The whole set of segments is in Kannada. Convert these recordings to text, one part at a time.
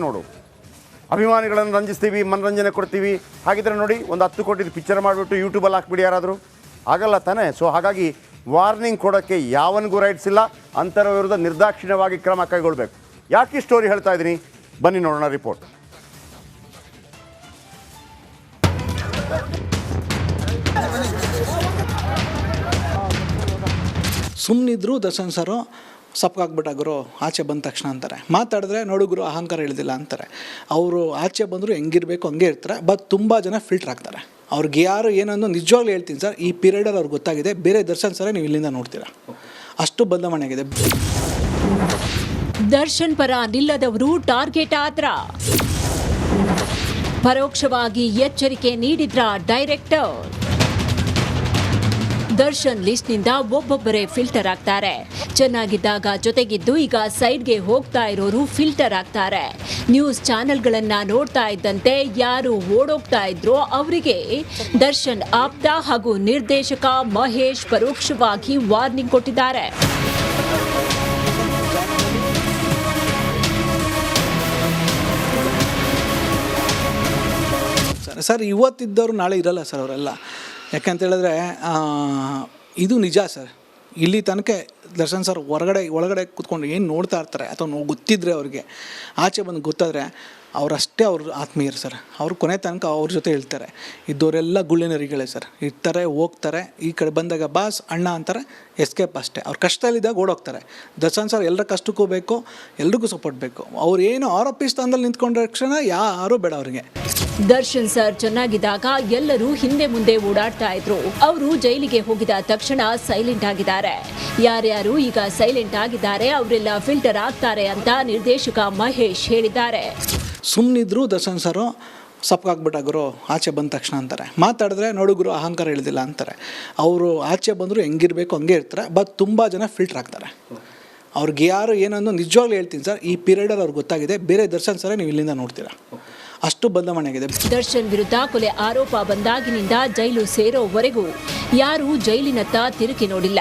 ನೋಡು, ಅಭಿಮಾನಿಗಳನ್ನು ರಂಜಿಸ್ತೀವಿ, ಮನರಂಜನೆ ಕೊಡ್ತೀವಿ. ಹಾಗಿದ್ರೆ ನೋಡಿ, ಒಂದು 10 ಕೋಟಿದು ಪಿಕ್ಚರ್ ಮಾಡಿಬಿಟ್ಟು ಯೂಟ್ಯೂಬಲ್ಲಿ ಹಾಕ್ಬಿಡಿ ಯಾರಾದರೂ, ಆಗಲ್ಲ ತಾನೇ. ಸೊ ಹಾಗಾಗಿ ವಾರ್ನಿಂಗ್ ಕೊಡೋಕ್ಕೆ ಯಾವನಿಗೂ ರೈಟ್ಸ್ ಇಲ್ಲ. ಅಂಥವ್ರ ವಿರುದ್ಧ ನಿರ್ದಾಕ್ಷಿಣ್ಯವಾಗಿ ಕ್ರಮ ಕೈಗೊಳ್ಳಬೇಕು. ಯಾಕೆ ಸ್ಟೋರಿ ಹೇಳ್ತಾ ಇದ್ದೀನಿ, ಬನ್ನಿ ನೋಡೋಣ ರಿಪೋರ್ಟ್. ಸುಮ್ಮನಿದ್ರು ದರ್ಶನ್ ಸರು ಸಪ್ಪಗಾಗ್ಬಿಟ್ಟಾಗರು ಆಚೆ ಬಂದ ತಕ್ಷಣ ಅಂತಾರೆ. ಮಾತಾಡಿದ್ರೆ ನೋಡುಗರು ಅಹಂಕಾರ ಇಳಿದಿಲ್ಲ ಅಂತಾರೆ. ಅವರು ಆಚೆ ಬಂದರೂ ಹೆಂಗಿರಬೇಕು ಹಂಗೆ ಇರ್ತಾರೆ. ಬಟ್ ತುಂಬ ಜನ ಫಿಲ್ಟರ್ ಆಗ್ತಾರೆ. ಅವ್ರಿಗೆ ಯಾರು ಏನಂದು ನಿಜವಾಗ್ಲೂ ಹೇಳ್ತೀನಿ ಸರ್, ಈ ಪೀರಿಯಡಲ್ಲಿ ಅವ್ರಿಗೆ ಗೊತ್ತಾಗಿದೆ. ಬೇರೆ ದರ್ಶನ್ ಸರೇ ನೀವು ಇಲ್ಲಿಂದ ನೋಡ್ತೀರಾ, ಅಷ್ಟು ಬದಲಾವಣೆ ಆಗಿದೆ. ದರ್ಶನ್ ಪರ ನಿಲ್ಲದವರು ಟಾರ್ಗೆಟ್ ಆದ್ರ, ಪರೋಕ್ಷವಾಗಿ ಎಚ್ಚರಿಕೆ ನೀಡಿದ್ರ ಡೈರೆಕ್ಟರ್. ದರ್ಶನ್ ಲಿಸ್ಟ್ನಿಂದ ಒಬ್ಬೊಬ್ಬರೇ ಫಿಲ್ಟರ್ ಆಗ್ತಾರೆ. ಚೆನ್ನಾಗಿದ್ದಾಗ ಜೊತೆಗಿದ್ದು ಈಗ ಸೈಡ್ಗೆ ಹೋಗ್ತಾ ಇರೋರು ಫಿಲ್ಟರ್ ಆಗ್ತಾರೆ. ನ್ಯೂಸ್ ಚಾನೆಲ್ಗಳನ್ನ ನೋಡ್ತಾ ಇದ್ದಂತೆ ಯಾರು ಓಡೋಗ್ತಾ ಇದ್ರೋ ಅವರಿಗೆ ದರ್ಶನ್ ಆಪ್ತ ಹಾಗೂ ನಿರ್ದೇಶಕ ಮಹೇಶ್ ಪರೋಕ್ಷವಾಗಿ ವಾರ್ನಿಂಗ್ ಕೊಟ್ಟಿದ್ದಾರೆ. ಸರ್ ಇವತ್ತಿದ್ದವರು ನಾಳೆ ಇರಲ್ಲ ಸರ್ ಅವರೆಲ್ಲ. ಯಾಕಂತ ಹೇಳಿದ್ರೆ ಇದು ನಿಜ ಸರ್. ಇಲ್ಲಿ ತನಕ ದರ್ಶನ್ ಸರ್ ಒಳಗಡೆ ಕೂತ್ಕೊಂಡು ಏನು ನೋಡ್ತಾ ಇರ್ತಾರೆ ಅಥವಾ ಗೊತ್ತಿದ್ರೆ ಅವ್ರಿಗೆ, ಆಚೆ ಬಂದು ಗೊತ್ತಾದರೆ ಅವರಷ್ಟೇ ಅವ್ರ ಆತ್ಮೀಯರು ಸರ್. ಅವ್ರು ಕೊನೆ ತನಕ ಅವ್ರ ಜೊತೆ ಹೇಳ್ತಾರೆ. ಇದ್ದವರೆಲ್ಲ ಗುಳ್ಳೆನರಿಗಳೇ ಸರ್. ಇರ್ತಾರೆ, ಹೋಗ್ತಾರೆ. ಈ ಕಡೆ ಬಂದಾಗ ಬಾಸ್ ಅಣ್ಣ ಅಂತಾರೆ, ಎಸ್ಕೇಪ್ ಅಷ್ಟೇ. ಅವ್ರು ಕಷ್ಟದಲ್ಲಿದ್ದಾಗ ಓಡೋಗ್ತಾರೆ. ದರ್ಶನ್ ಸರ್ ಎಲ್ಲರ ಕಷ್ಟಕ್ಕೂ ಬೇಕು, ಎಲ್ರಿಗೂ ಸಪೋರ್ಟ್ ಬೇಕು. ಅವ್ರು ಏನು ಆರೋಪಿ ಸ್ಥಾನದಲ್ಲಿ ನಿಂತ್ಕೊಂಡ ತಕ್ಷಣ ಯಾರೂ ಬೇಡ ಅವ್ರಿಗೆ. ದರ್ಶನ್ ಸರ್ ಚೆನ್ನಾಗಿದ್ದಾಗ ಎಲ್ಲರೂ ಹಿಂದೆ ಮುಂದೆ ಓಡಾಡ್ತಾ ಇದ್ರು. ಅವರು ಜೈಲಿಗೆ ಹೋಗಿದ ತಕ್ಷಣ ಸೈಲೆಂಟ್ ಆಗಿದ್ದಾರೆ. ಯಾರ್ಯಾರು ಈಗ ಸೈಲೆಂಟ್ ಆಗಿದ್ದಾರೆ ಅವರೆಲ್ಲ ಫಿಲ್ಟರ್ ಆಗ್ತಾರೆ ಅಂತ ನಿರ್ದೇಶಕ ಮಹೇಶ್ ಹೇಳಿದ್ದಾರೆ. ಸುಮ್ಮನಿದ್ರು ದರ್ಶನ್ ಸರು ಸಪ್ಪಗಾಗ್ಬಿಟ್ಟಾಗರು ಆಚೆ ಬಂದ ತಕ್ಷಣ ಅಂತಾರೆ. ಮಾತಾಡಿದ್ರೆ ನೋಡುಗರು ಅಹಂಕಾರ ಇಳಿದಿಲ್ಲ ಅಂತಾರೆ. ಅವರು ಆಚೆ ಬಂದರೂ ಹೆಂಗಿರಬೇಕು ಹಂಗೆ ಇರ್ತಾರೆ. ಬಟ್ ತುಂಬ ಜನ ಫಿಲ್ಟರ್ ಆಗ್ತಾರೆ. ಅವ್ರಿಗೆ ಯಾರು ಏನಂದು ನಿಜವಾಗ್ಲೂ ಹೇಳ್ತೀನಿ ಸರ್, ಈ ಪೀರಿಯಡಲ್ಲಿ ಅವ್ರಿಗೆ ಗೊತ್ತಾಗಿದೆ. ಬೇರೆ ದರ್ಶನ್ ಸರೇ ನೀವು ಇಲ್ಲಿಂದ ನೋಡ್ತೀರಾ, ಅಷ್ಟು ಬದಲಾವಣೆ ಆಗಿದೆ. ದರ್ಶನ್ ವಿರುದ್ಧ ಕೊಲೆ ಆರೋಪ ಬಂದಾಗಿನಿಂದ ಜೈಲು ಸೇರೋವರೆಗೂ ಯಾರೂ ಜೈಲಿನತ್ತ ತಿರುಗಿ ನೋಡಿಲ್ಲ.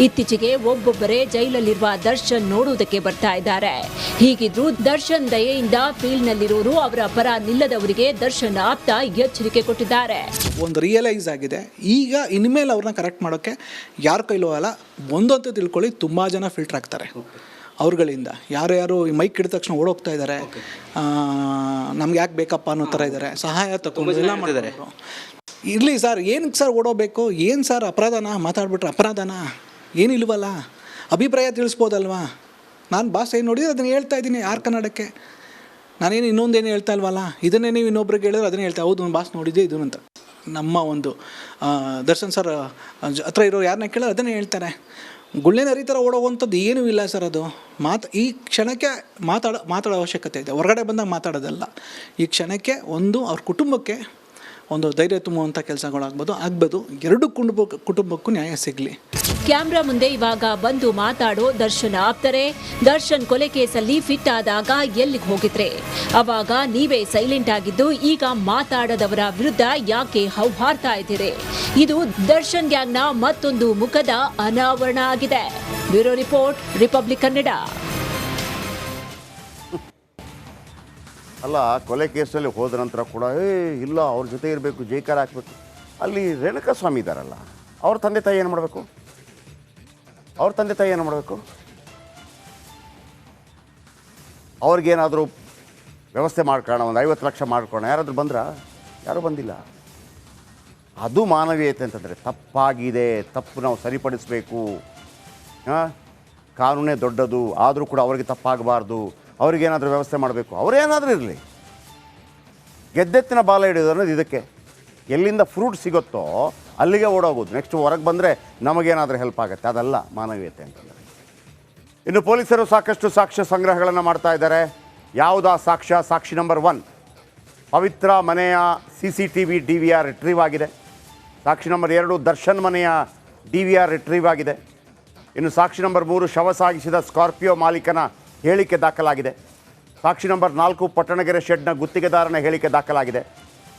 ಇತ್ತೀಚೆಗೆ ಒಬ್ಬೊಬ್ಬರೇ ಜೈಲಲ್ಲಿರುವ ದರ್ಶನ್ ನೋಡುವುದಕ್ಕೆ ಬರ್ತಾ ಇದ್ದಾರೆ. ಹೀಗಿದ್ರು ದರ್ಶನ್ ದಯೆಯಿಂದ ಫೀಲ್ಡ್ನಲ್ಲಿರೋರು ಅವರ ಪರ ನಿಲ್ಲದವರಿಗೆ ದರ್ಶನ್ ಆಪ್ತ ಎಚ್ಚರಿಕೆ ಕೊಟ್ಟಿದ್ದಾರೆ. ಒಂದು ರಿಯಲೈಸ್ ಆಗಿದೆ. ಈಗ ಇನ್ಮೇಲೆ ಅವ್ರನ್ನ ಕರೆಕ್ಟ್ ಮಾಡೋಕ್ಕೆ ಯಾರ ಕೈಲೂ ಅಲ್ಲ. ಒಂದಂತೂ ತಿಳ್ಕೊಳ್ಳಿ, ತುಂಬ ಜನ ಫಿಲ್ಟರ್ ಆಗ್ತಾರೆ ಅವ್ರುಗಳಿಂದ. ಯಾರು ಈ ಮೈಕ್ ಹಿಡಿದ ತಕ್ಷಣ ಓಡೋಗ್ತಾ ಇದ್ದಾರೆ. ನಮ್ಗೆ ಯಾಕೆ ಬೇಕಪ್ಪ ಅನ್ನೋ ಥರ ಇದ್ದಾರೆ. ಸಹಾಯ ತಗೊಂಡು ಎಲ್ಲ ಮಾಡಿದ್ದಾರೆ. ಇರಲಿ ಸರ್, ಏನಕ್ಕೆ ಸರ್ ಓಡೋಬೇಕು? ಏನು ಸರ್ ಅಪರಾಧನ? ಮಾತಾಡ್ಬಿಟ್ರೆ ಅಪರಾಧನ? ಏನಿಲ್ವಲ್ಲ, ಅಭಿಪ್ರಾಯ ತಿಳಿಸ್ಬೋದಲ್ವಾ? ನಾನು ಭಾಷೆ ಏನು ನೋಡಿದ್ರೆ ಅದನ್ನು ಹೇಳ್ತಾ ಇದ್ದೀನಿ. ಯಾರು ಕನ್ನಡಕ್ಕೆ ನಾನೇನು ಇನ್ನೊಂದೇನು ಹೇಳ್ತಾ ಇಲ್ವಲ್ಲ. ಇದನ್ನೇ ನೀವು ಇನ್ನೊಬ್ರಿಗೆ ಹೇಳಿದ್ರೆ ಅದನ್ನೇ ಹೇಳ್ತಾ, ಹೌದು ಒಂದು ಭಾಷೆ ನೋಡಿದ್ದೆ ಇದು ಅಂತ. ನಮ್ಮ ಒಂದು ದರ್ಶನ್ ಸರ್ ಹತ್ರ ಇರೋ ಯಾರನ್ನ ಕೇಳೋರು ಅದನ್ನೇ ಹೇಳ್ತಾರೆ. ಗುಳ್ಳೆನರಿ ಥರ ಓಡೋವಂಥದ್ದು ಏನೂ ಇಲ್ಲ ಸರ್. ಅದು ಈ ಕ್ಷಣಕ್ಕೆ ಮಾತಾಡೋ ಅವಶ್ಯಕತೆ ಇದೆ. ಹೊರಗಡೆ ಬಂದಾಗ ಮಾತಾಡೋದಲ್ಲ. ಈ ಕ್ಷಣಕ್ಕೆ ಒಂದು ಅವ್ರ ಕುಟುಂಬಕ್ಕೆ ಒಂದು ಧೈರ್ಯ ತುಂಬುವಂಥ ಆಗ್ಬೋದು. ಎರಡು ಕುಟುಂಬಕ್ಕೂ ನ್ಯಾಯ ಸಿಗಲಿ. ಕ್ಯಾಮ್ರಾ ಮುಂದೆ ಇವಾಗ ಬಂದು ಮಾತಾಡೋ ದರ್ಶನ್ ಆಪ್ತರೆ. ದರ್ಶನ್ ಕೊಲೆ ಕೇಸಲ್ಲಿ ಫಿಟ್ ಆದಾಗ ಎಲ್ಲಿಗೆ ಹೋಗಿದ್ರೆ? ಅವಾಗ ನೀವೇ ಸೈಲೆಂಟ್ ಆಗಿದ್ದು ಈಗ ಮಾತಾಡದವರ ವಿರುದ್ಧ ಯಾಕೆ ಹೌಹಾರ್ತಾ ಇದ್ದೀರಿ? ಇದು ದರ್ಶನ್ ಗ್ಯಾಂಗ್ನ ಮತ್ತೊಂದು ಮುಖದ ಅನಾವರಣ ಆಗಿದೆ. Bureau report, republic Kannada. ಅಲ್ಲ, ಕೊಲೆ ಕೇಸಲ್ಲಿ ಹೋದ ನಂತರ ಕೂಡ ಇಲ್ಲ ಅವ್ರ ಜೊತೆ ಇರಬೇಕು, ಜೈಕಾರ ಹಾಕಬೇಕು. ಅಲ್ಲಿ ರೇಣುಕಾ ಸ್ವಾಮಿ ಇದ್ದಾರಲ್ಲ, ಅವ್ರ ತಂದೆ ತಾಯಿ ಏನು ಮಾಡಬೇಕು? ಅವ್ರಿಗೇನಾದರೂ ವ್ಯವಸ್ಥೆ ಮಾಡ್ಕೊಳ್ಳೋಣ, ಒಂದು 50 ಲಕ್ಷ ಮಾಡ್ಕೊಳ್ಳೋಣ. ಯಾರಾದರೂ ಬಂದ್ರಾ? ಯಾರೂ ಬಂದಿಲ್ಲ. ಅದು ಮಾನವೀಯತೆ ಅಂತಂದರೆ ತಪ್ಪಾಗಿದೆ, ತಪ್ಪು ನಾವು ಸರಿಪಡಿಸಬೇಕು. ಕಾನೂನೇ ದೊಡ್ಡದು, ಆದರೂ ಕೂಡ ಅವ್ರಿಗೆ ತಪ್ಪಾಗಬಾರ್ದು. ಅವ್ರಿಗೇನಾದರೂ ವ್ಯವಸ್ಥೆ ಮಾಡಬೇಕು. ಅವರೇನಾದರೂ ಇರಲಿ. ಗೆದ್ದೆತ್ತಿನ ಬಾಲ ಹಿಡಿಯೋದು ಅನ್ನೋದು ಇದಕ್ಕೆ. ಎಲ್ಲಿಂದ ಫ್ರೂಟ್ ಸಿಗುತ್ತೋ ಅಲ್ಲಿಗೆ ಓಡೋಗೋದು. ನೆಕ್ಸ್ಟ್ ಹೊರಗೆ ಬಂದರೆ ನಮಗೇನಾದರೂ ಹೆಲ್ಪ್ ಆಗುತ್ತೆ. ಅದಲ್ಲ ಮಾನವೀಯತೆ ಅಂತಂದರೆ. ಇನ್ನು ಪೊಲೀಸರು ಸಾಕಷ್ಟು ಸಾಕ್ಷ್ಯ ಸಂಗ್ರಹಗಳನ್ನು ಮಾಡ್ತಾ ಇದ್ದಾರೆ. ಯಾವುದಾ ಸಾಕ್ಷಿ ನಂಬರ್ 1, ಪವಿತ್ರ ಮನೆಯ CCTV DVR ರಿಟ್ರೀವ್ ಆಗಿದೆ. ಸಾಕ್ಷಿ ನಂಬರ್ 2, ದರ್ಶನ್ ಮನೆಯ DVR ರಿಟ್ರೀವ್ ಆಗಿದೆ. ಇನ್ನು ಸಾಕ್ಷಿ ನಂಬರ್ 3, ಶವ ಸಾಗಿಸಿದ ಸ್ಕಾರ್ಪಿಯೋ ಮಾಲೀಕನ ಹೇಳಿಕೆ ದಾಖಲಾಗಿದೆ. ಸಾಕ್ಷಿ ನಂಬರ್ 4, ಪಟ್ಟಣಗೆರೆ ಶೆಡ್ನ ಗುತ್ತಿಗೆದಾರನ ಹೇಳಿಕೆ ದಾಖಲಾಗಿದೆ.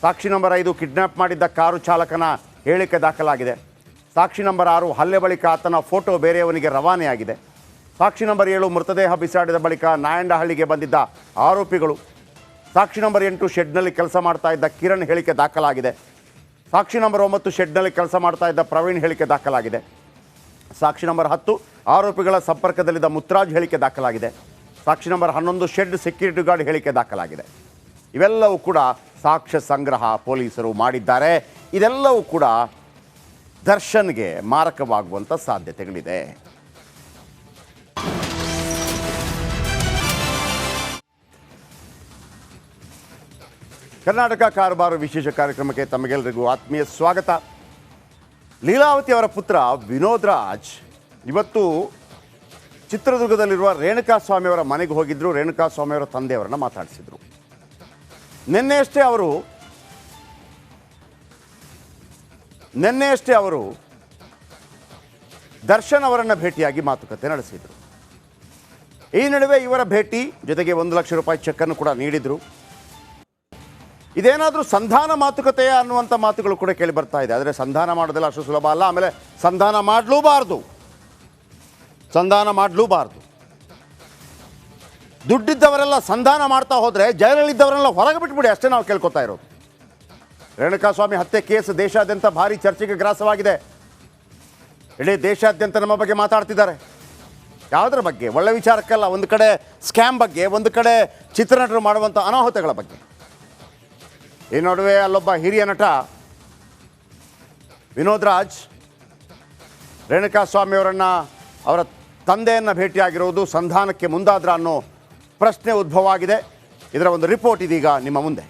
ಸಾಕ್ಷಿ ನಂಬರ್ 5, ಕಿಡ್ನ್ಯಾಪ್ ಮಾಡಿದ್ದ ಕಾರು ಚಾಲಕನ ಹೇಳಿಕೆ ದಾಖಲಾಗಿದೆ. ಸಾಕ್ಷಿ ನಂಬರ್ 6, ಹಲ್ಲೆ ಬಳಿಕ ಆತನ ಫೋಟೋ ಬೇರೆಯವನಿಗೆ ರವಾನೆಯಾಗಿದೆ. ಸಾಕ್ಷಿ ನಂಬರ್ 7 ಮೃತದೇಹ ಬಿಸಾಡಿದ ಬಳಿಕ ನಾಯಂಡಹಳ್ಳಿಗೆ ಬಂದಿದ್ದ ಆರೋಪಿಗಳು. ಸಾಕ್ಷಿ ನಂಬರ್ 8 ಶೆಡ್ನಲ್ಲಿ ಕೆಲಸ ಮಾಡ್ತಾ ಇದ್ದ ಕಿರಣ್ ಹೇಳಿಕೆ ದಾಖಲಾಗಿದೆ. ಸಾಕ್ಷಿ ನಂಬರ್ 9 ಶೆಡ್ನಲ್ಲಿ ಕೆಲಸ ಮಾಡ್ತಾ ಇದ್ದ ಪ್ರವೀಣ್ ಹೇಳಿಕೆ ದಾಖಲಾಗಿದೆ. ಸಾಕ್ಷಿ ನಂಬರ್ 10 ಆರೋಪಿಗಳ ಸಂಪರ್ಕದಲ್ಲಿದ್ದ ಮುತ್ತರಾಜ್ ಹೇಳಿಕೆ ದಾಖಲಾಗಿದೆ. ಸಾಕ್ಷಿ ನಂಬರ್ 11 ಶೆಡ್ ಸೆಕ್ಯೂರಿಟಿ ಗಾರ್ಡ್ ಹೇಳಿಕೆ ದಾಖಲಾಗಿದೆ. ಇವೆಲ್ಲವೂ ಕೂಡ ಸಾಕ್ಷ್ಯ ಸಂಗ್ರಹ ಪೊಲೀಸರು ಮಾಡಿದ್ದಾರೆ. ಇದೆಲ್ಲವೂ ಕೂಡ ದರ್ಶನ್ಗೆ ಮಾರಕವಾಗುವಂಥ ಸಾಧ್ಯತೆಗಳಿದೆ. ಕರ್ನಾಟಕ ಕಾರಬಾರು ವಿಶೇಷ ಕಾರ್ಯಕ್ರಮಕ್ಕೆ ತಮಗೆಲ್ಲರಿಗೂ ಆತ್ಮೀಯ ಸ್ವಾಗತ. ಲೀಲಾವತಿ ಅವರ ಪುತ್ರ ವಿನೋದ್ ರಾಜ್ ಇವತ್ತು ಚಿತ್ರದುರ್ಗದಲ್ಲಿರುವ ರೇಣುಕಾಸ್ವಾಮಿಯವರ ಮನೆಗೆ ಹೋಗಿದ್ದರು. ರೇಣುಕಾಸ್ವಾಮಿಯವರ ತಂದೆಯವರನ್ನು ಮಾತಾಡಿಸಿದರು. ನಿನ್ನೆಯಷ್ಟೇ ಅವರು ದರ್ಶನ್ ಅವರನ್ನು ಭೇಟಿಯಾಗಿ ಮಾತುಕತೆ ನಡೆಸಿದರು. ಈ ನಡುವೆ ಇವರ ಭೇಟಿ ಜೊತೆಗೆ 1 ಲಕ್ಷ ರೂಪಾಯಿ ಚೆಕ್ಕನ್ನು ಕೂಡ ನೀಡಿದರು. ಇದೇನಾದರೂ ಸಂಧಾನ ಮಾತುಕತೆಯ ಅನ್ನುವಂಥ ಮಾತುಗಳು ಕೂಡ ಕೇಳಿ ಬರ್ತಾ ಇದೆ. ಆದರೆ ಸಂಧಾನ ಮಾಡೋದೆಲ್ಲ ಅಷ್ಟು ಸುಲಭ ಅಲ್ಲ. ಆಮೇಲೆ ಸಂಧಾನ ಮಾಡಲೂಬಾರ್ದು. ದುಡ್ಡಿದ್ದವರೆಲ್ಲ ಸಂಧಾನ ಮಾಡ್ತಾ ಹೋದರೆ ಜೈಲಲ್ಲಿದ್ದವರೆಲ್ಲ ಹೊರಗೆ ಬಿಟ್ಬಿಡಿ, ಅಷ್ಟೇ ನಾವು ಕೇಳ್ಕೊತಾ ಇರೋದು. ರೇಣುಕಾಸ್ವಾಮಿ ಹತ್ಯೆ ಕೇಸ್ ದೇಶಾದ್ಯಂತ ಭಾರಿ ಚರ್ಚೆಗೆ ಗ್ರಾಸವಾಗಿದೆ. ಇಡೀ ದೇಶಾದ್ಯಂತ ನಮ್ಮ ಬಗ್ಗೆ ಮಾತಾಡ್ತಿದ್ದಾರೆ. ಯಾವುದರ ಬಗ್ಗೆ? ಒಳ್ಳೆ ವಿಚಾರಕ್ಕಲ್ಲ. ಒಂದು ಕಡೆ ಸ್ಕ್ಯಾಮ್ ಬಗ್ಗೆ, ಒಂದು ಕಡೆ ಚಿತ್ರನಟರು ಮಾಡುವಂಥ ಅನಾಹುತಗಳ ಬಗ್ಗೆ. ಈ ನಡುವೆ ಅಲ್ಲೊಬ್ಬ ಹಿರಿಯ ನಟ ವಿನೋದ್ ರಾಜ್ ರೇಣುಕಾಸ್ವಾಮಿಯವರನ್ನು ಅವರ ತಂದೆಯನ್ನು ಭೇಟಿಯಾಗಿರುವುದು ಸಂಧಾನಕ್ಕೆ ಮುಂದಾದ್ರ ಅನ್ನೋ ಪ್ರಶ್ನೆ ಉದ್ಭವ ಆಗಿದೆ. ಇದರ ಒಂದು ರಿಪೋರ್ಟ್ ಇದೀಗ ನಿಮ್ಮ ಮುಂದೆ.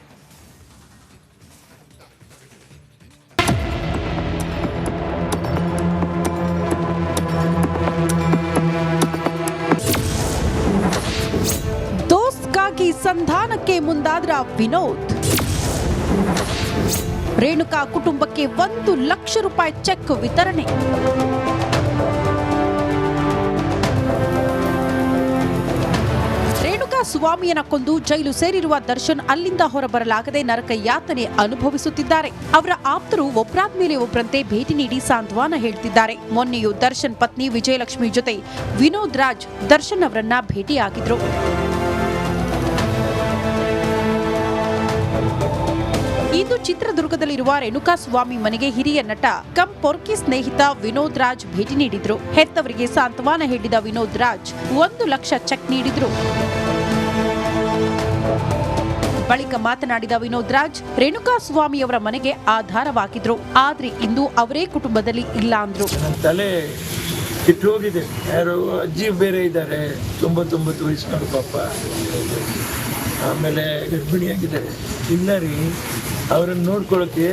ದೋಸ್ತ್ಗಾಗಿ ಸಂಧಾನಕ್ಕೆ ಮುಂದಾದ್ರ ವಿನೋದ್. ರೇಣುಕಾ ಕುಟುಂಬಕ್ಕೆ 1 ಲಕ್ಷ ರೂಪಾಯಿ ಚೆಕ್ ವಿತರಣೆ. ರೇಣುಕಾ ಸ್ವಾಮಿಯನ್ನ ಕೊಂದು ಜೈಲು ಸೇರಿರುವ ದರ್ಶನ್ ಅಲ್ಲಿಂದ ಹೊರಬರಲಾಗದೆ ನರಕ ಯಾತನೆ ಅನುಭವಿಸುತ್ತಿದ್ದಾರೆ. ಅವರ ಆಪ್ತರು ಒಬ್ಬರಾದ ಮೇಲೆ ಒಬ್ಬರಂತೆ ಭೇಟಿ ನೀಡಿ ಸಾಂತ್ವನ ಹೇಳ್ತಿದ್ದಾರೆ. ಮೊನ್ನೆಯೂ ದರ್ಶನ್ ಪತ್ನಿ ವಿಜಯಲಕ್ಷ್ಮಿ ಜೊತೆ ವಿನೋದ್ ರಾಜ್ ದರ್ಶನ್ ಅವರನ್ನ ಭೇಟಿಯಾಗಿದ್ರು. ಇಂದು ಚಿತ್ರದುರ್ಗದಲ್ಲಿರುವ ರೇಣುಕಾಸ್ವಾಮಿ ಮನೆಗೆ ಹಿರಿಯ ನಟ ಕಂ ಪೊರ್ಕಿ ಸ್ನೇಹಿತ ವಿನೋದ್ ರಾಜ್ ಭೇಟಿ ನೀಡಿದ್ರು. ಹೆತ್ತವರಿಗೆ ಸಾಂತ್ವನ ಹೇಳಿದ ವಿನೋದ್ ರಾಜ್ 1 ಲಕ್ಷ ಚೆಕ್ ನೀಡಿದ್ರು. ಬಳಿಕ ಮಾತನಾಡಿದ ವಿನೋದ್ ರಾಜ್ ರೇಣುಕಾಸ್ವಾಮಿಯವರ ಮನೆಗೆ ಆಧಾರವಾಗಿದ್ರು. ಆದ್ರೆ ಇಂದು ಅವರೇ ಕುಟುಂಬದಲ್ಲಿ ಇಲ್ಲ ಅಂದ್ರು. ತಲೆ ಕಿತ್ತು ಹೋಗಿದೆ. ಯಾರು ಅಜ್ಜಿ ಬೇರೆ ಇದ್ದಾರೆ, 99 ವಯಸ್ಸಿನವರು ಪಾಪ. ಆಮೇಲೆ ಗರ್ಭಿಣಿಯಾಗಿದ್ದಾರೆ. ಇಲ್ಲ ರೀ, ಅವರನ್ನು ನೋಡ್ಕೊಳ್ಳೋಕ್ಕೆ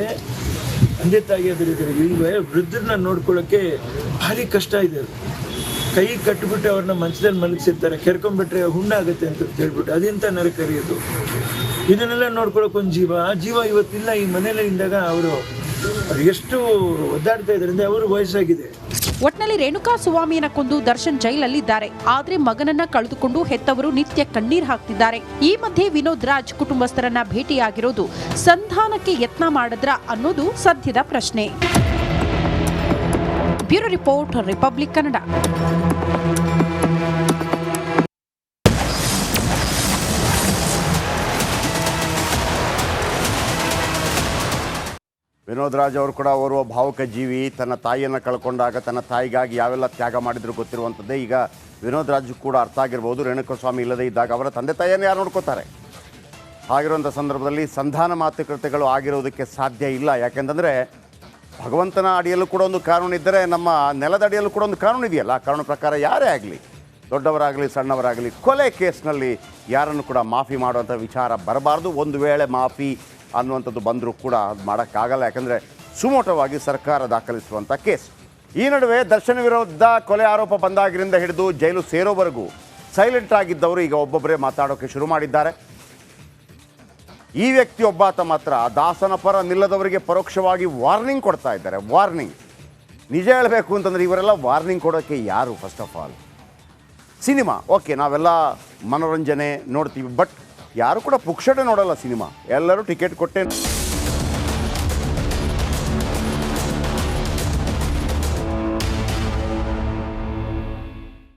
ತಂದೆ ತಾಯಿಯಾಗಿದ್ದಾರೆ. ಈ ವೃದ್ಧರನ್ನ ನೋಡ್ಕೊಳ್ಳೋಕ್ಕೆ ಭಾರಿ ಕಷ್ಟ ಇದೆ. ಕೈ ಕಟ್ಟಿಬಿಟ್ಟು ಅವ್ರನ್ನ ಮಂಚದಲ್ಲಿ ಮಲಗಿಸಿರ್ತಾರೆ. ಕೆರ್ಕೊಂಡ್ಬಿಟ್ರೆ ಹುಣ್ಣಾಗುತ್ತೆ ಅಂತ ಹೇಳ್ಬಿಟ್ಟು ಅದೆಂತ ನರಕರಿಯೋದು. ಇದನ್ನೆಲ್ಲ ನೋಡ್ಕೊಳ್ಳೋಕೆ ಒಂದು ಜೀವ ಇವತ್ತಿಲ್ಲ ಈ ಮನೇಲಿ ಇದ್ದಾಗ ಅವರು ಎಷ್ಟು ಒದ್ದಾಡ್ತಾ ಇದ್ದಾರೆ. ಅವರು ವಯಸ್ಸಾಗಿದೆ. ಒಟ್ನಲ್ಲಿ ರೇಣುಕಾಸ್ವಾಮಿಯನ್ನ ಕೊಂದು ದರ್ಶನ್ ಜೈಲಲ್ಲಿದ್ದಾರೆ. ಆದ್ರೆ ಮಗನನ್ನ ಕಳೆದುಕೊಂಡು ಹೆತ್ತವರು ನಿತ್ಯ ಕಣ್ಣೀರ್ ಹಾಕ್ತಿದ್ದಾರೆ. ಈ ಮಧ್ಯೆ ವಿನೋದ್ ರಾಜ್ ಕುಟುಂಬಸ್ಥರನ್ನ ಭೇಟಿಯಾಗಿರೋದು ಸಂಧಾನಕ್ಕೆ ಯತ್ನ ಮಾಡಿದ್ರ ಅನ್ನೋದು ಸದ್ಯದ ಪ್ರಶ್ನೆ. Bureau report, republic Kannada. Vinod Raj ಅವರು ಕೂಡ ಓರ್ವ ಭಾವುಕ ಜೀವಿ. ತನ್ನ ತಾಯಿಯನ್ನು ಕಳ್ಕೊಂಡಾಗ ತನ್ನ ತಾಯಿಗಾಗಿ ಯಾವೆಲ್ಲ ತ್ಯಾಗ ಮಾಡಿದ್ರು ಗೊತ್ತಿರುವಂಥದ್ದೇ. ಈಗ ವಿನೋದ್ ರಾಜ್ ಕೂಡ ಅರ್ಥ ಆಗಿರ್ಬೋದು, ರೇಣುಕಾಸ್ವಾಮಿ ಇಲ್ಲದೇ ಇದ್ದಾಗ ಅವರ ತಂದೆ ತಾಯಿಯನ್ನು ಯಾರು ನೋಡ್ಕೋತಾರೆ? ಹಾಗಿರುವಂಥ ಸಂದರ್ಭದಲ್ಲಿ ಸಂಧಾನ ಮಾತುಕತೆಗಳು ಆಗಿರೋದಕ್ಕೆ ಸಾಧ್ಯ ಇಲ್ಲ. ಯಾಕೆಂತಂದರೆ ಭಗವಂತನ ಅಡಿಯಲ್ಲೂ ಕೂಡ ಒಂದು ಕಾನೂನು ಇದ್ದರೆ ನಮ್ಮ ನೆಲದ ಅಡಿಯಲ್ಲೂ ಕೂಡ ಒಂದು ಕಾನೂನು ಇದೆಯಲ್ಲ. ಆ ಕಾನೂನು ಪ್ರಕಾರ ಯಾರೇ ಆಗಲಿ, ದೊಡ್ಡವರಾಗಲಿ ಸಣ್ಣವರಾಗಲಿ, ಕೊಲೆ ಕೇಸ್ನಲ್ಲಿ ಯಾರನ್ನು ಕೂಡ ಮಾಫಿ ಮಾಡುವಂಥ ವಿಚಾರ ಬರಬಾರ್ದು. ಒಂದು ವೇಳೆ ಮಾಫಿ ಅನ್ನುವಂಥದ್ದು ಬಂದರೂ ಕೂಡ ಅದು ಮಾಡೋಕ್ಕಾಗಲ್ಲ. ಯಾಕಂದರೆ ಸುಮೋಟವಾಗಿ ಸರ್ಕಾರ ದಾಖಲಿಸುವಂಥ ಕೇಸ್. ಈ ನಡುವೆ ದರ್ಶನ್ ವಿರುದ್ಧ ಕೊಲೆ ಆರೋಪ ಬಂದಾಗಿನಿಂದ ಹಿಡಿದು ಜೈಲು ಸೇರೋವರೆಗೂ ಸೈಲೆಂಟ್ ಆಗಿದ್ದವರು ಈಗ ಒಬ್ಬೊಬ್ಬರೇ ಮಾತಾಡೋಕ್ಕೆ ಶುರು ಮಾಡಿದ್ದಾರೆ. ಈ ವ್ಯಕ್ತಿ ಒಬ್ಬಾತ ಮಾತ್ರ ದಾಸನ ಪರ ನಿಲ್ಲದವರಿಗೆ ಪರೋಕ್ಷವಾಗಿ ವಾರ್ನಿಂಗ್ ಕೊಡ್ತಾ ಇದ್ದಾರೆ. ವಾರ್ನಿಂಗ್. ನಿಜ ಹೇಳಬೇಕು ಅಂತಂದರೆ ಇವರೆಲ್ಲ ವಾರ್ನಿಂಗ್ ಕೊಡೋಕ್ಕೆ ಯಾರು? First of all cinema okay, ನಾವೆಲ್ಲ ಮನೋರಂಜನೆ ನೋಡ್ತೀವಿ, ಬಟ್ ಯಾರು ಕೂಡ ಪುಕ್ಷಟೆ ನೋಡಲ್ಲ ಸಿನಿಮಾ. ಎಲ್ಲರೂ ಟಿಕೆಟ್ ಕೊಟ್ಟೆ